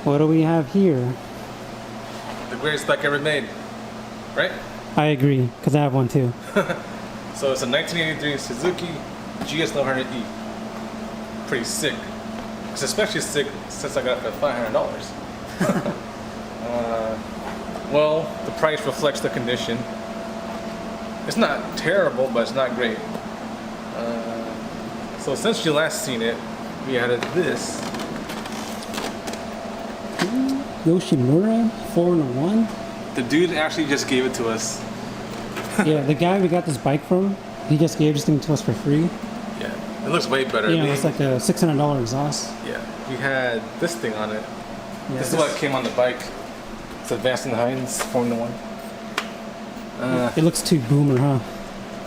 What do we have here? The greatest bike ever made, right? I agree, because I have one too. So it's a 1983 Suzuki GS1100E. Pretty sick. It's especially sick since I got it for $500. Well, the price reflects the condition. It's not terrible, but it's not great. So since you last seen it, we added this. Yoshimura 4-in-1? The dude actually just gave it to us. Yeah, the guy we got this bike from, he just gave this thing to us for free. Yeah, it looks way better. You know, it's like a $600 exhaust. Yeah, we had this thing on it. Yeah, this is what came on the bike. It's Advanced Hines 4-in-1. It looks too boomer, huh?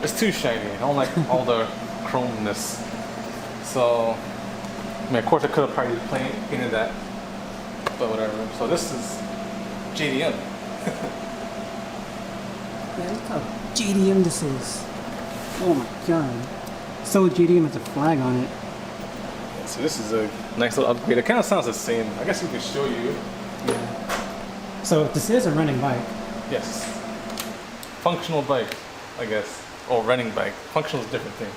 It's too shiny. I don't like all the chromeness. So, I mean, of course I could have probably painted that, but whatever. So this is JDM. Yeah, look how JDM this is. Oh my god. So JDM has a flag on it. So this is a nice little upgrade. It kind of sounds the same. I guess we can show you. Yeah. So this is a running bike. Yes. Functional bike, I guess. Or running bike. Functional is a different thing.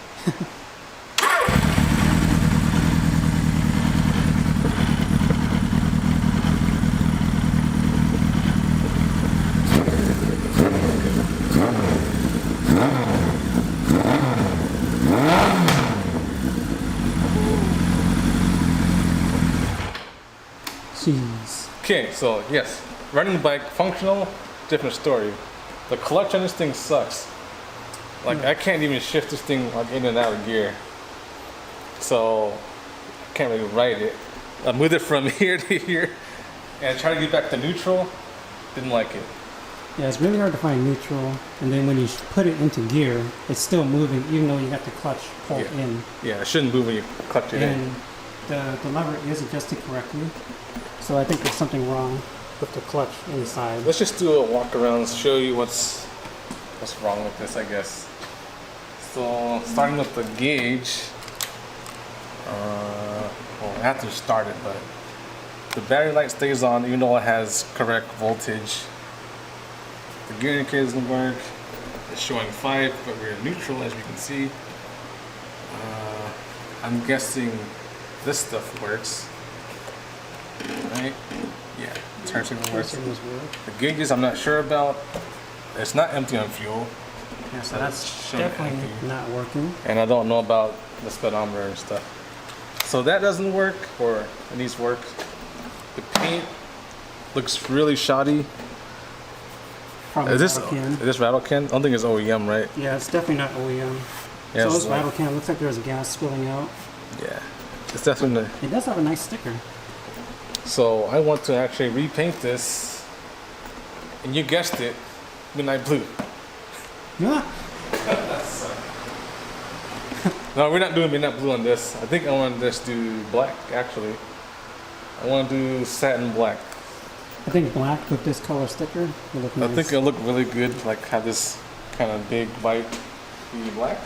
Jeez. Okay, so yes, running bike, functional, different story. The clutch on this thing sucks. Like I can't even shift this thing like in and out of gear. So I can't really ride it. I moved it from here to here and tried to get back to neutral. Didn't like it. Yeah, it's really hard to find neutral, and then when you put it into gear, it's still moving even though you got the clutch pulled in. Yeah, it shouldn't move when you clutch it in. And the lever is adjusted correctly, so I think there's something wrong with the clutch inside. Let's just do a walk around and show you what's wrong with this, I guess. So starting with the gauge, well, I have to start it, but the battery light stays on even though it has correct voltage. The gear indicator doesn't work. It's showing 5, but we're neutral as we can see. I'm guessing this stuff works, right? Yeah, turn signal works. The gauges I'm not sure about. It's not empty on fuel. Yeah, so that's definitely not working. And I don't know about the speedometer and stuff. So that doesn't work, or it needs work. The paint looks really shoddy. Is this rattle can? I don't think it's OEM, right? Yeah, it's definitely not OEM. Yeah, so this rattle can looks like there's gas spilling out. Yeah, it's definitely. It does have a nice sticker. So I want to actually repaint this, and you guessed it, midnight blue. Yeah. No, we're not doing midnight blue on this. I think I want to just do black. Actually, I want to do satin black. I think black with this color sticker will look nice. I think it'll look really good, like have this kind of big white black.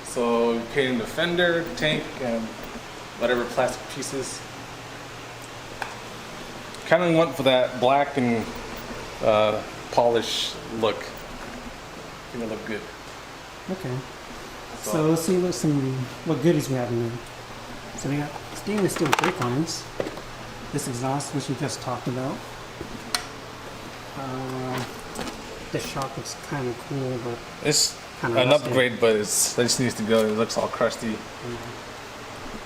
So you painting the fender, tank, and whatever plastic pieces. Kind of went for that black and polish look. I think it'll look good. Okay. So let's see what goodies we have in there. So we got stainless steel brake lines. This exhaust, which we just talked about. The shock looks kind of cool, but it's kind an of upgrade, but it just needs to go. It looks all crusty.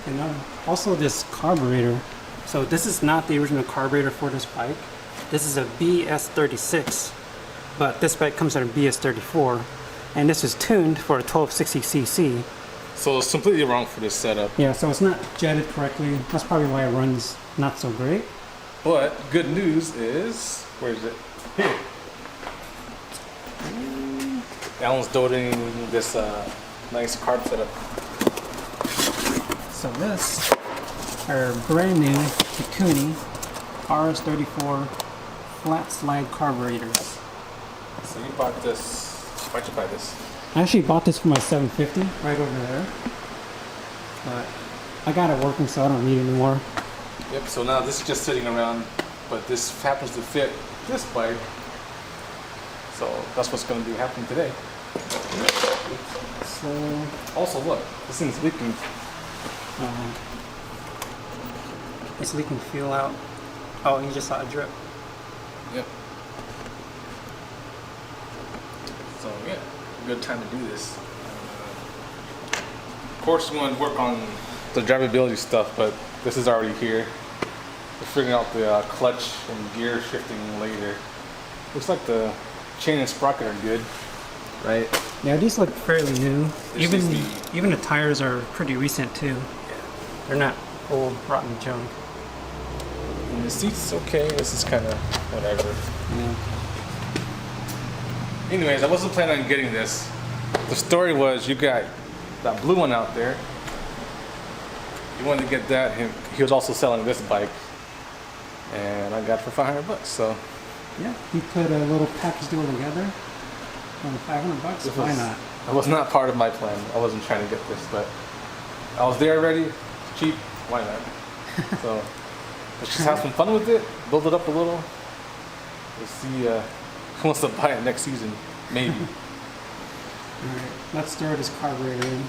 And also this carburetor. So this is not the original carburetor for this bike. This is a BS36, but this bike comes out of BS34, and this is tuned for a 1260cc. So it's completely wrong for this setup. Yeah, so it's not jetted correctly. That's probably why it runs not so great. But good news is, where is it? Here. Alan's donating this nice carb setup. So this are brand new Mikuni RS34 flat slide carburetors. So you bought this. Why'd you buy this? I actually bought this for my 750 right over there. But I got it working, so I don't need it anymore. Yep, so now this is just sitting around, but this happens to fit this bike. So that's what's going to be happening today. So, Also, look, this thing's leaking. it's leaking fuel out. Oh, you just saw a drip. Yep. So yeah, good time to do this. Of course, we want to work on the drivability stuff, but this is already here. We're figuring out the clutch and gear shifting later. Looks like the chain and sprocket are good, right? Yeah, these look fairly new. This Even is even the tires are pretty recent too. Yeah. They're not old, rotten junk. And the seat's okay. This is kind of whatever. Yeah. Anyways, I wasn't planning on getting this. The story was you got that blue one out there. You wanted to get that. He was also selling this bike, and I got it for $500. So Yeah, he put a little package deal together. $500. Why not? It was not part of my plan. I wasn't trying to get this, but I was there already. It's cheap. Why not? So let's just have some fun with it. Build it up a little. Let's see who wants to buy it next season. Maybe. Alright, let's throw this carburetor in.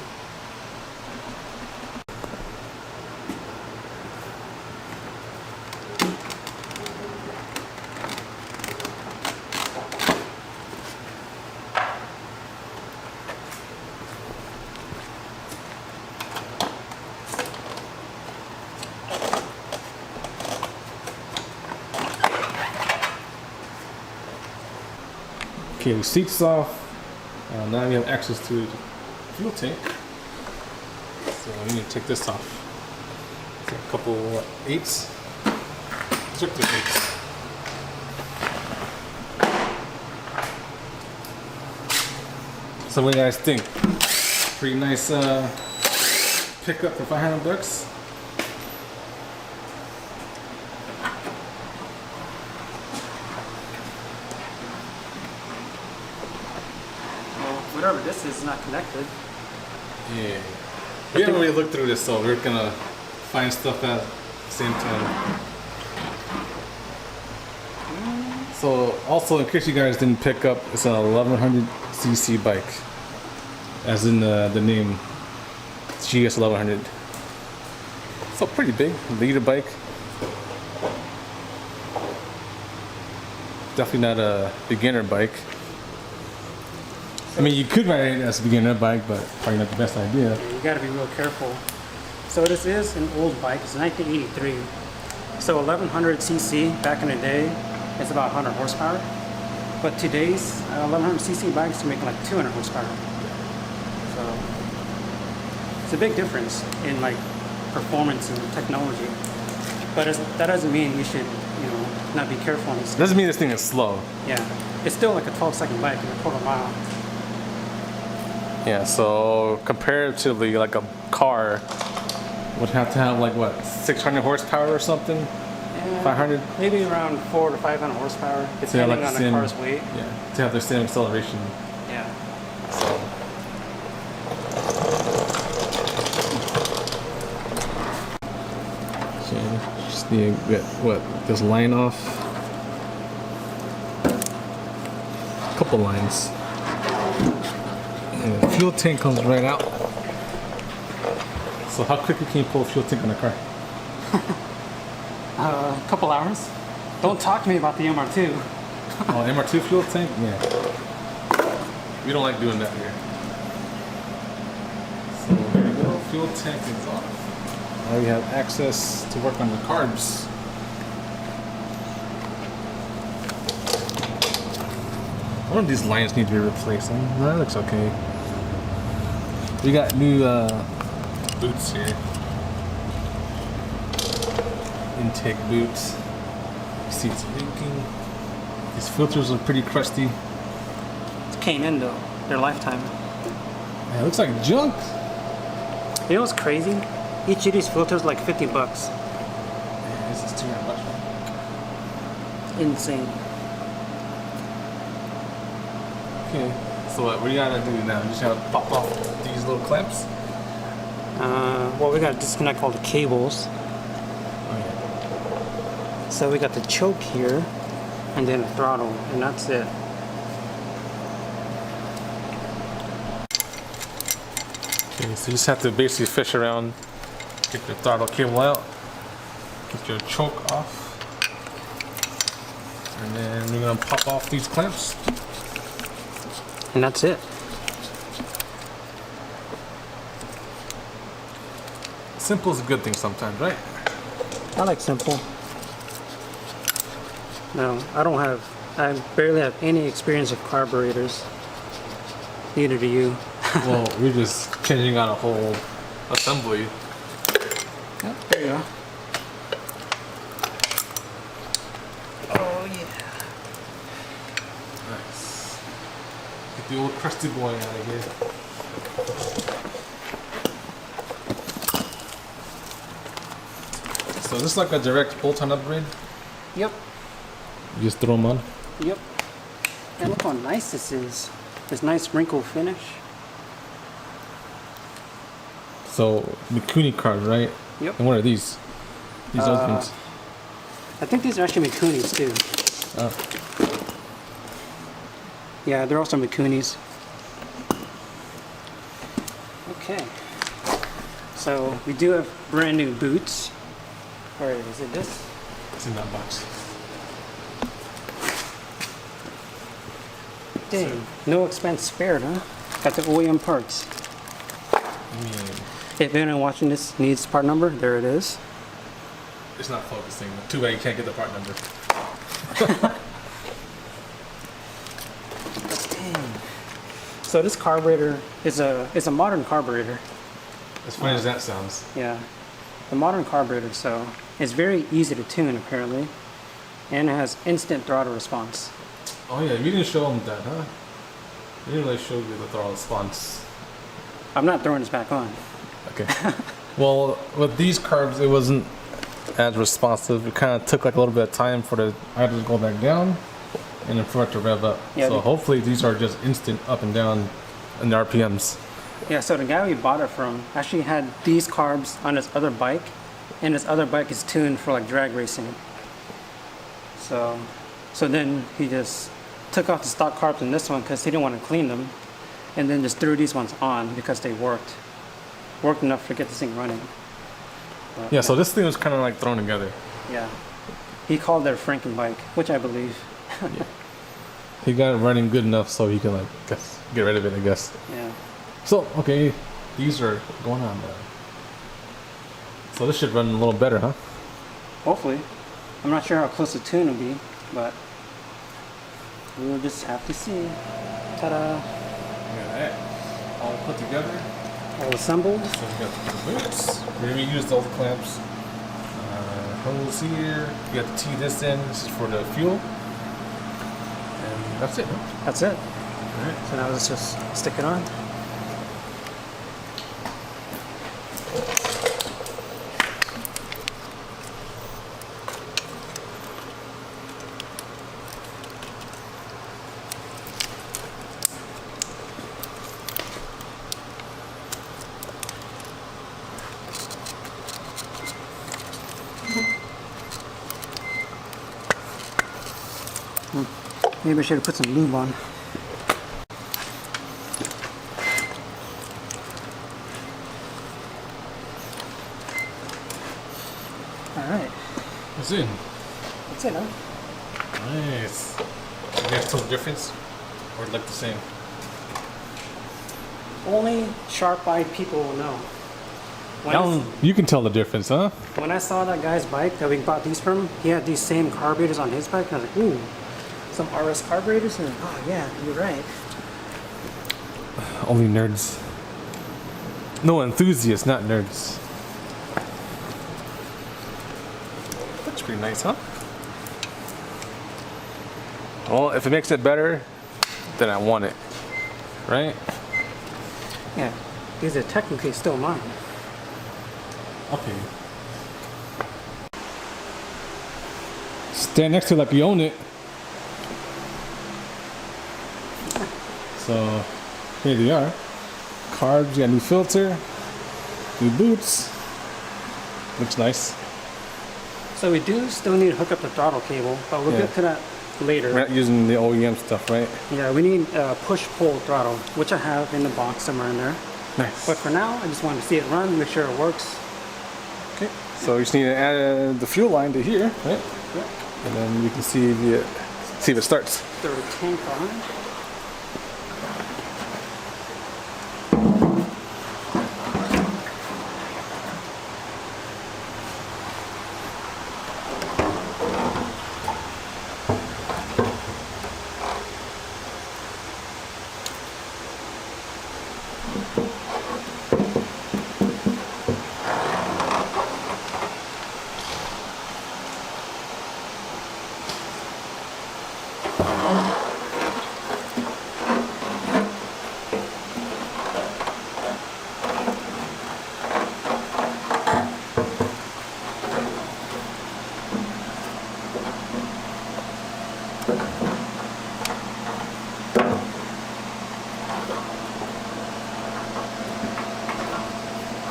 Okay, the seat's off. Now we have access to the fuel tank. So we need to take this off. So a couple eights. Took the eights. So what do you guys think? Pretty nice pickup for $500. Whatever this is not connected. Yeah. We haven't really looked through this, so we're gonna find stuff at the same time. So, also, in case you guys didn't pick up, it's an 1100cc bike, as in the name GS1100. So pretty big, leader bike. Definitely not a beginner bike. I mean, you could ride it as a beginner bike, but probably not the best idea. Yeah, you gotta be real careful. So this is an old bike, it's 1983. So 1100cc back in the day, it's about 100 horsepower. But today's 1100cc bikes make like 200 horsepower. So it's a big difference in like performance and technology. But that doesn't mean we should, not be careful on this. Doesn't mean this thing is slow. Yeah, it's still like a 12-second bike in a quarter mile. Yeah, so comparatively, like a car would have to have like what, 600 horsepower or something? Yeah, 500? Maybe around 400 to 500 horsepower, depending on the car's weight. Yeah, to have the same acceleration. Yeah. So. Okay, just need to get this line off. A couple lines. And the fuel tank comes right out. So how quickly can you pull a fuel tank on a car? A couple hours. Don't talk to me about the MR2. Oh, MR2 fuel tank? Yeah. We don't like doing that here. So there you go, fuel tank is off. Now we have access to work on the carbs. One of these lines need to be replaced. That looks okay. We got new boots here. Intake boots. Seats leaking. These filters are pretty crusty. It came in though, their lifetime. Man, it looks like junk. You know what's crazy? Each of these filters like $50. Man, this is $200. Insane. Okay, so what do you gotta do now? You just gotta pop off these little clamps? Well, we gotta disconnect all the cables. Oh, yeah. So we got the choke here, and then the throttle, and that's it. Okay, so you just have to basically fish around, get your throttle cable out, get your choke off, and then we're gonna pop off these clamps. And that's it. Simple is a good thing sometimes, right? I like simple. No, I barely have any experience with carburetors. Neither do you. Well, we're just changing out a whole assembly. Yep, there you go. Oh yeah. Nice. Get the old crusty boy out of here. So this is like a direct bolt-on upgrade? Yep. You just throw them on? Yep. And look how nice this is. This nice wrinkle finish. So, Mikuni cars, right? Yep. And what are these? These ones? I think these are actually Mikunis too. Oh. Yeah, they're also Mikunis. Okay. So we do have brand new boots. Where is it? This? It's in that box. Dang. No expense spared, huh? Got the OEM parts. If anyone watching this needs part number, there it is. It's not focusing. Too bad you can't get the part number. Dang. So this carburetor is a modern carburetor. As funny as that sounds. Yeah, the modern carburetor. So it's very easy to tune apparently, and it has instant throttle response. Oh yeah, we didn't show them that, huh? We didn't really show you the throttle response. I'm not throwing this back on. Okay. Well, with these carbs, it wasn't as responsive. It kind of took like a little bit of time for the idle to go back down, and then for it to rev up. Yeah, so hopefully these are just instant up and down in the RPMs. Yeah, so the guy we bought it from actually had these carbs on his other bike, and his other bike is tuned for like drag racing. So then he just took off the stock carbs in this one because he didn't want to clean them, and then just threw these ones on because they worked enough to get this thing running. But, Yeah, so this thing was kind of like thrown together. yeah, he called it a Franken bike, which I believe. He got it running good enough so he can like get rid of it, I guess. Yeah. So, okay, these are going on now. So this should run a little better, huh? Hopefully. I'm not sure how close the tune will be, but we'll just have to see. Ta-da! Look at that. All put together. All assembled. So we got the boots. We reused all the clamps. Hose here. You have to tee this in. This is for the fuel. And that's it, huh? That's it. Alright. So now let's just stick it on. Maybe I should have put some lube on. Alright. That's it. That's it, huh? Nice. You guys tell the difference? Or look the same? Only sharp-eyed people will know. When You can tell the difference, huh? When I saw that guy's bike that we bought these from, he had these same carburetors on his bike, and I was like, ooh, some RS carburetors? And oh yeah, you're right. Only nerds. No, enthusiasts, not nerds. Looks pretty nice, huh? Well, if it makes it better, then I want it. Right? Yeah, these are technically still mine. Okay. Stand next to it like you own it. So, here they are. Carbs, you got a new filter, new boots. Looks nice. So we do still need to hook up the throttle cable, but we'll get to that later. We're not using the OEM stuff, right? Yeah, we need a push-pull throttle, which I have in the box somewhere in there. Nice. But for now, I just wanted to see it run, make sure it works. Okay, so you just need to add the fuel line to here, right? Yep. And then you can see if it starts. Throw the tank on.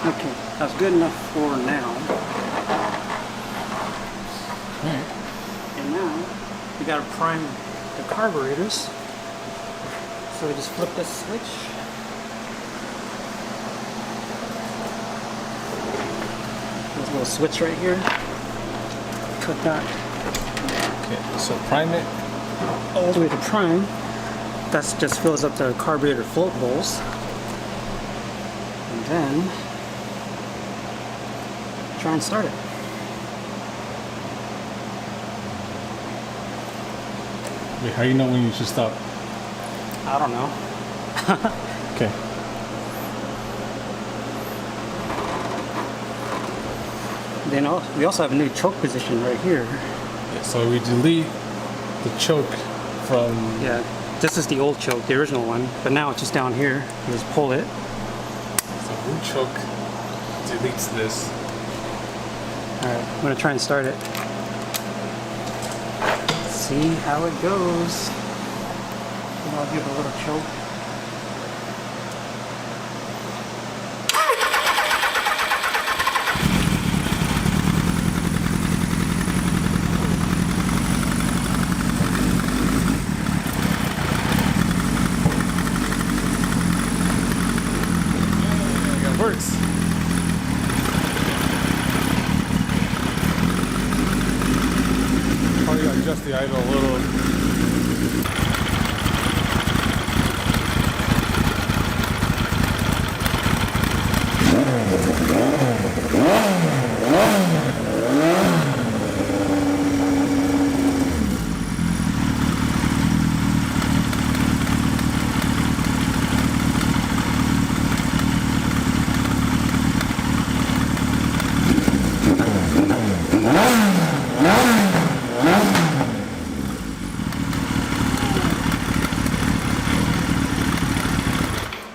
Okay, that's good enough for now. Alright. And now, we gotta prime the carburetors. So we just flip this switch. There's a little switch right here. Click that Okay, so prime it. all the way to prime. That just fills up the carburetor float bowls. And then, try and start it. Wait, how do you know when you should stop? I don't know. Okay. Then we also have a new choke position right here. Yeah, so we delete the choke from. Yeah, this is the old choke, the original one, but now it's just down here. You just pull it. So new choke deletes this. Alright, I'm gonna try and start it. See how it goes. And I'll give it a little choke. Yeah, it works. Probably gotta adjust the idle a little.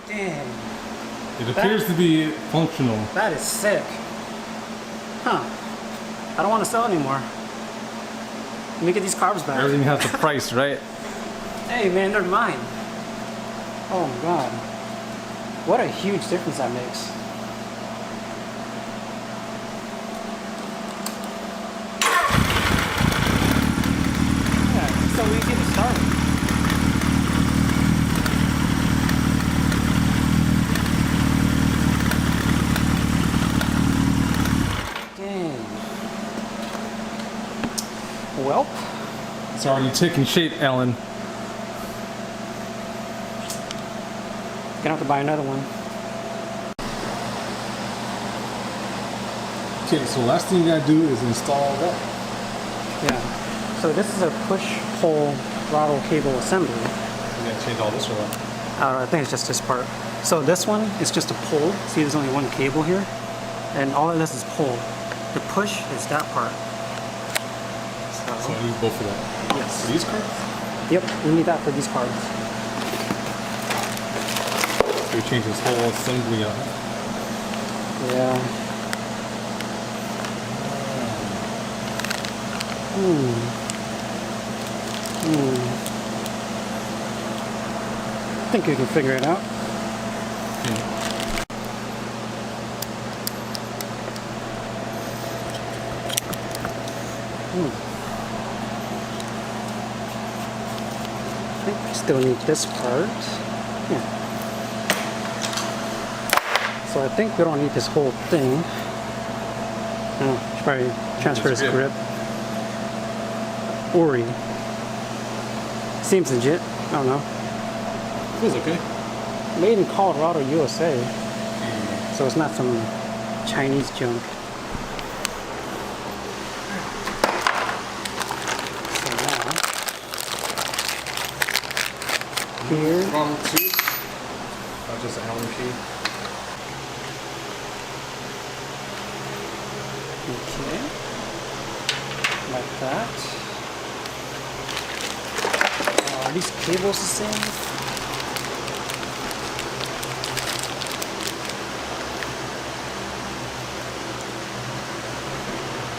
Damn, It appears to be functional. that is sick. Huh. I don't want to sell anymore. Let me get these carbs back. Everything has a price, right? Hey man, they're mine. Oh my god. What a huge difference that makes. Yeah, it's so easy to start. Dang. Well, It's already taking shape, Alan. gonna have to buy another one. Okay, so last thing you gotta do is install that. Yeah. So this is a push-pull throttle cable assembly. You gotta change all this or what? I think it's just this part. So this one is just a pull. See, there's only one cable here, and all of this is pull. The push is that part. So I need both of that. Yes. For these cards? Yep, we need that for these cards. So we change this whole assembly on. Yeah. I think you can figure it out. Still need this part. Yeah. So I think we don't need this whole thing. Oh, should probably transfer this grip. Ori. Seems legit. I don't know. Feels okay. Made in Colorado, USA. So it's not some Chinese junk. So now, here. Wrong tube. Not just an Allen key. Okay. Like that. Are these cables the same?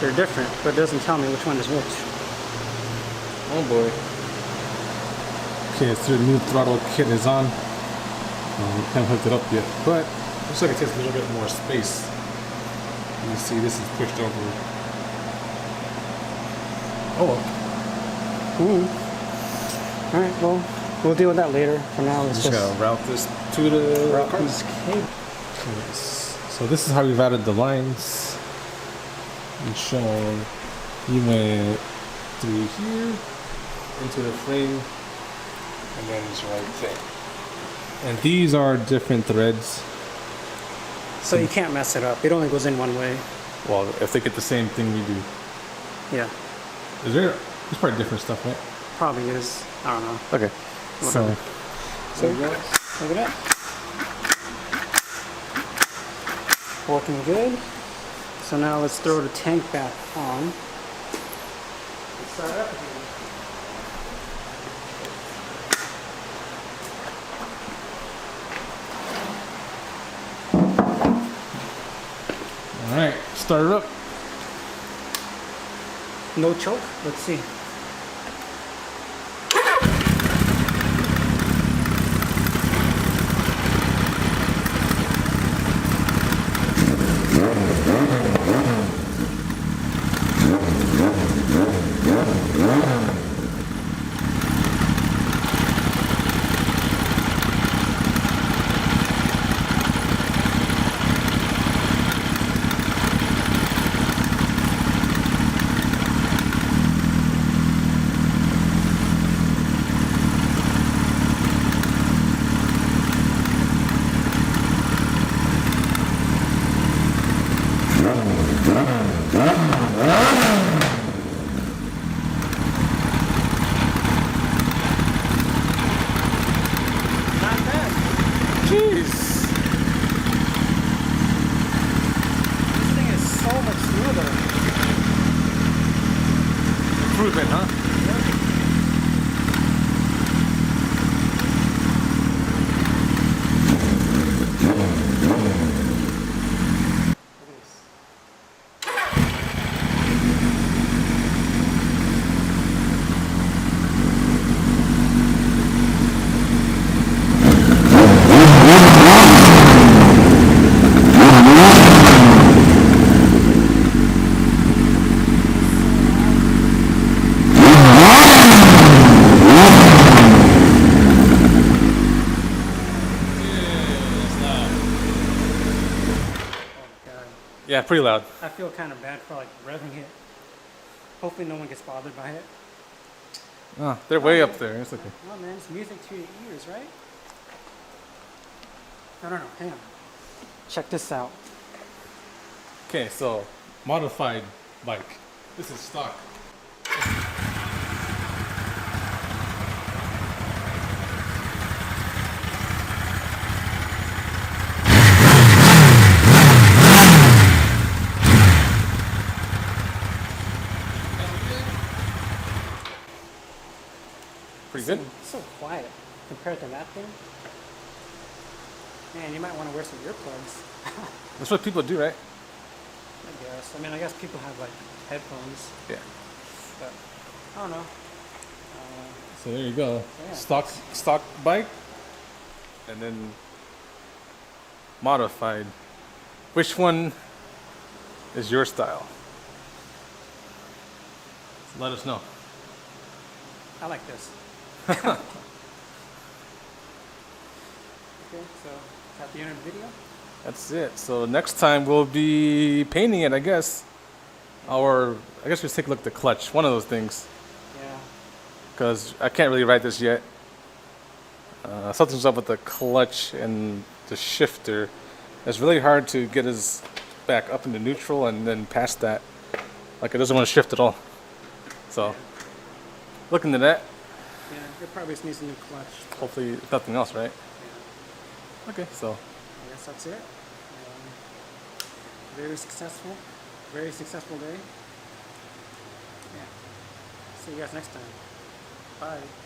They're different, but it doesn't tell me which one is which. Oh boy. Okay, so the new throttle kit is on. We haven't hooked it up yet, but looks like it takes a little bit more space. You see, this is pushed over. Oh well. Alright, well, we'll deal with that later. For now, let's Just gotta route this to the route cart. these cables. Okay, so this is how we routed the lines. And shown you went through here into the frame, and then it's right there. And these are different threads. So you can't mess it up. It only goes in one way. Well, if they get the same thing we do. Yeah, There's probably different stuff, right? probably is. I don't know. Okay. Whatever. So look at that. Working good. So now let's throw the tank back on. Let's start it up again. All right, start it up. No choke? Let's see. Jeez. This thing is so much smoother. Improvement, huh? Yeah, pretty loud. I feel kind of bad for like revving it. Hopefully no one gets bothered by it. Oh, they're way up there. It's okay. Oh man, it's music to your ears, right? No, hang on. Check this out. Okay, so modified bike. This is stock. Pretty good. It's so quiet compared to that thing. Man, you might want to wear some earplugs. That's what people do, right? I guess. I mean, I guess people have like headphones, Yeah. but I don't know. So there you go. Yeah. Stock bike, and then modified. Which one is your style? Let us know. I like this. Okay, so is that the end of the video? That's it. So next time we'll be painting it, I guess. Or I guess we'll take a look at the clutch. One of those things. Yeah. Because I can't really write this yet. Something's up with the clutch and the shifter. It's really hard to get his back up into neutral and then past that. Like it doesn't want to shift at all. So, look into that. Yeah, it probably just needs a new clutch. Hopefully, if nothing else, right? Yeah. Okay, so. I guess that's it. Very successful. Very successful day. Yeah. See you guys next time. Bye.